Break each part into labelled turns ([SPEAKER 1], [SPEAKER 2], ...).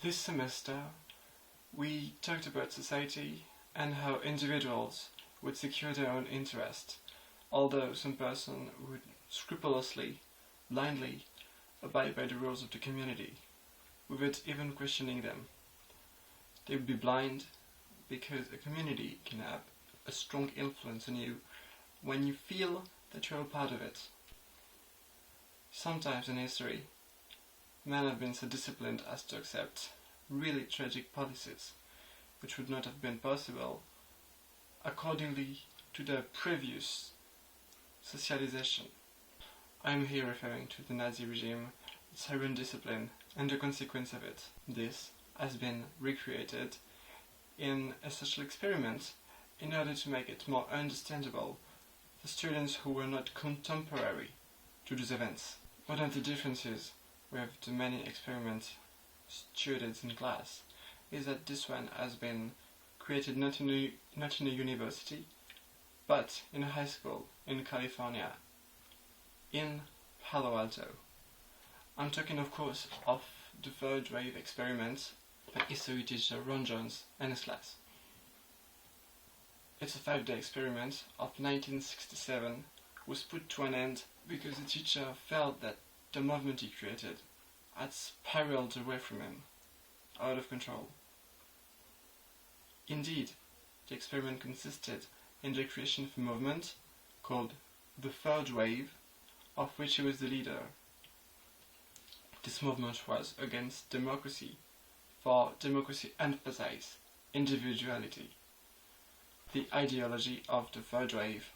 [SPEAKER 1] This semester, we talked about society and how individuals would secure their own interest, although some person would scrupulously, blindly, abide by the rules of the community, without even questioning them. They would be blind because a community can have a strong influence on you when you feel that you're a part of it. Sometimes in history, men have been so disciplined as to accept really tragic policies, which would not have been possible accordingly to their previous socialization. I am here referring to the Nazi regime, its iron discipline, and the consequence of it. This has been recreated in a social experiment in order to make it more understandable for students who were not contemporary to those events. One of the differences with the many experiment students in class is that this one has been created not in a university, but in a high school in California, in Palo Alto. I'm talking, of course, of the third wave experiment by history teacher Ron Jones and his class. It's a 5-day experiment of 1967 was put to an end because the teacher felt that the movement he created had spiraled away from him, out of control. Indeed, the experiment consisted in the creation of a movement called the Third Wave, of which he was the leader. This movement was against democracy, for democracy emphasized individuality. The ideology of the Third Wave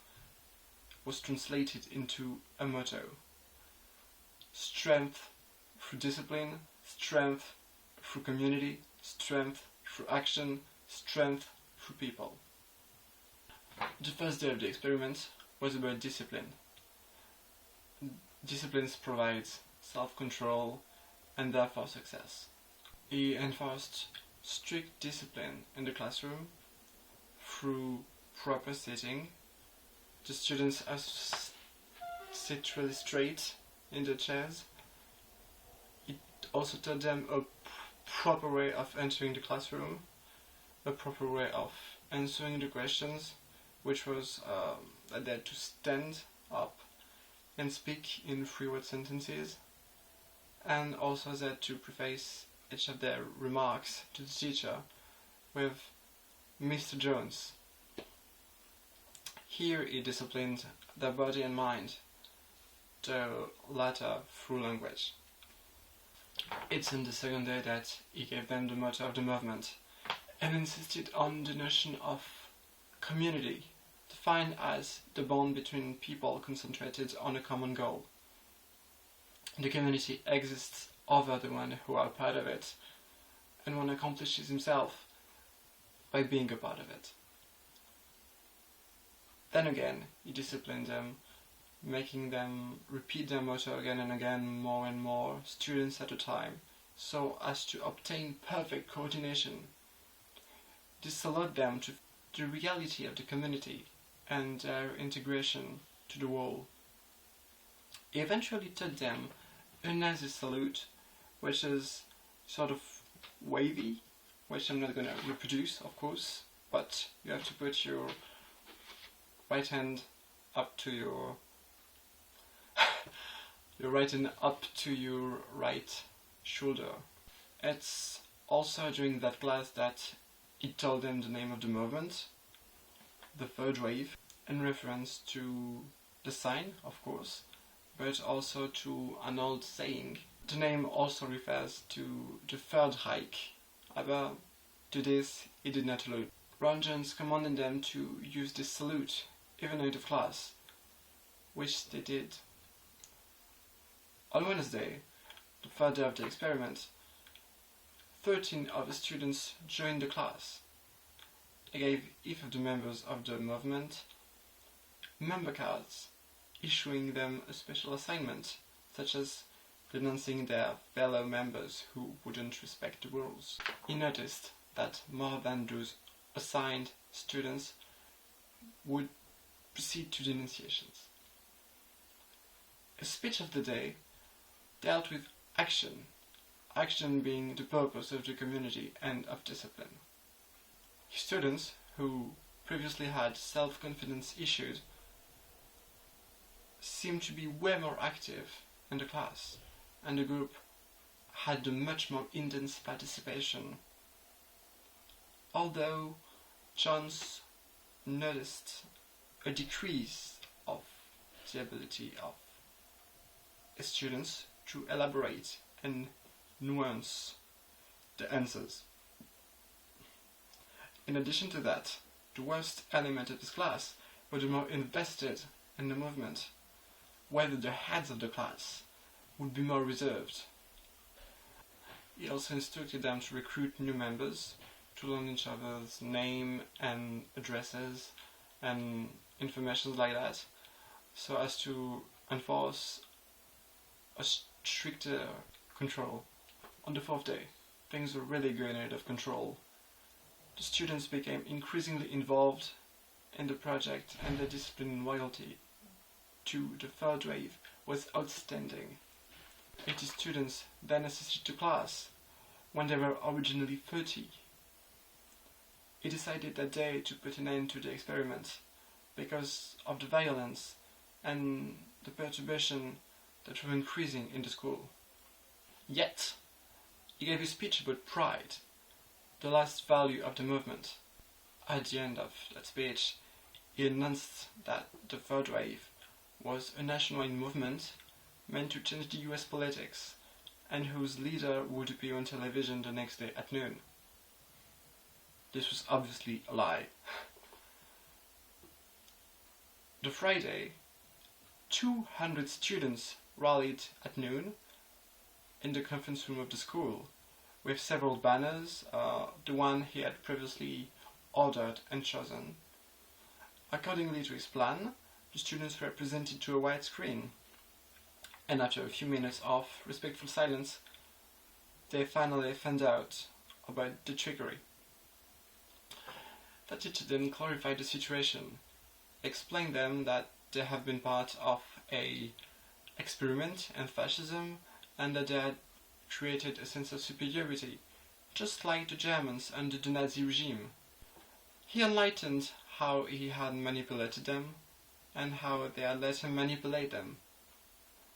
[SPEAKER 1] was translated into a motto: strength through discipline, strength through community, strength through action, strength through people. The first day of the experiment was about discipline. Discipline provides self-control and therefore success. He enforced strict discipline in the classroom through proper sitting. The students have to sit really straight in the chairs. It also taught them a proper way of entering the classroom, a proper way of answering the questions, which was that they had to stand up and speak in 3-word sentences, and also they had to preface each of their remarks to the teacher with Mr. Jones. Here he disciplined their body and mind, the latter through language. It's on the second day that he gave them the motto of the movement and insisted on the notion of community, defined as the bond between people concentrated on a common goal. The community exists over the one who are part of it, and one accomplishes himself by being a part of it. Then again, he disciplined them, making them repeat their motto again and again, more and more students at a time, so as to obtain perfect coordination. This allowed them to the reality of the community and their integration to the whole. He eventually taught them a Nazi salute, which is sort of wavy, which I'm not going to reproduce, of course, but you have to put your right hand up to your right hand up to your right shoulder. It's also during that class that he told them the name of the movement, the Third Wave, in reference to the sign, of course, but also to an old saying. The name also refers to the Third Reich, however, to this he did not allude. Ron Jones commanded them to use this salute, even out of class, which they did. On Wednesday, the third day of the experiment, 13 of the students joined the class. They gave each of the members of the movement member cards, issuing them a special assignment, such as denouncing their fellow members who wouldn't respect the rules. He noticed that more than those assigned students would proceed to denunciations. A speech of the day dealt with action action being the purpose of the community and of discipline. Students who previously had self-confidence issues seemed to be way more active in the class, and the group had a much more intense participation. Although Jones noticed a decrease of the ability of students to elaborate and nuance the answers. In addition to that, the worst element of his class were the more invested in the movement, whether the heads of the class would be more reserved. He also instructed them to recruit new members, to learn each other's name and addresses and information like that, so as to enforce a stricter control. On the fourth day, things were really going out of control. The students became increasingly involved in the project, and their discipline and loyalty to the third wave was outstanding. 80 students then assisted to class when there were originally 30. He decided that day to put an end to the experiment because of the violence and the perturbation that were increasing in the school. Yet, he gave a speech about pride, the last value of the movement. At the end of that speech, he announced that the third wave was a nationwide movement meant to change the US politics, and whose leader would appear on television the next day at noon. This was obviously a lie. The Friday, 200 students rallied at noon in the conference room of the school, with several banners, the one he had previously ordered and chosen. Accordingly to his plan, the students were presented to a white screen, and after a few minutes of respectful silence, they finally found out about the trickery. The teacher then clarified the situation, explained them that they have been part of an experiment in fascism, and that they had created a sense of superiority, just like the Germans under the Nazi regime. He enlightened how he had manipulated them, and how they had let him manipulate them,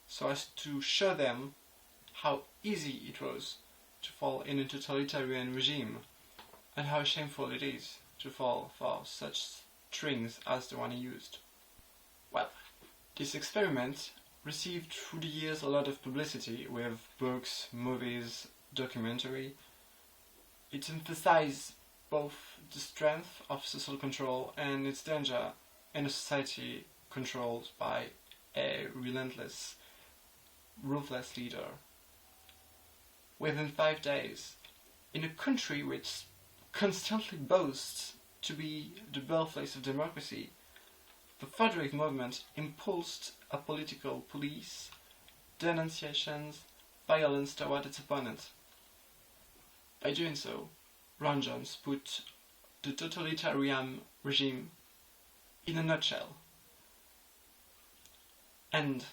[SPEAKER 1] so as to show them how easy it was to fall in a totalitarian regime, and how shameful it is to fall for such strings as the one he used. Well, this experiment received through the years a lot of publicity with books, movies, documentary. It emphasized both the strength of social control and its danger in a society controlled by a relentless, ruthless leader. Within 5 days, in a country which constantly boasts to be the birthplace of democracy, the third wave movement impulsed a political police, denunciations, violence toward its opponents. By doing so, Ron Jones put the totalitarian regime in a nutshell. And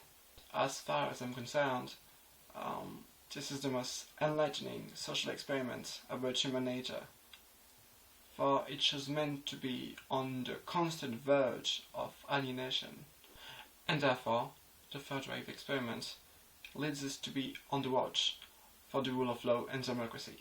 [SPEAKER 1] as far as I'm concerned, this is the most enlightening social experiment about human nature, for it was meant to be on the constant verge of alienation, and therefore the third wave experiment leads us to be on the watch for the rule of law and democracy.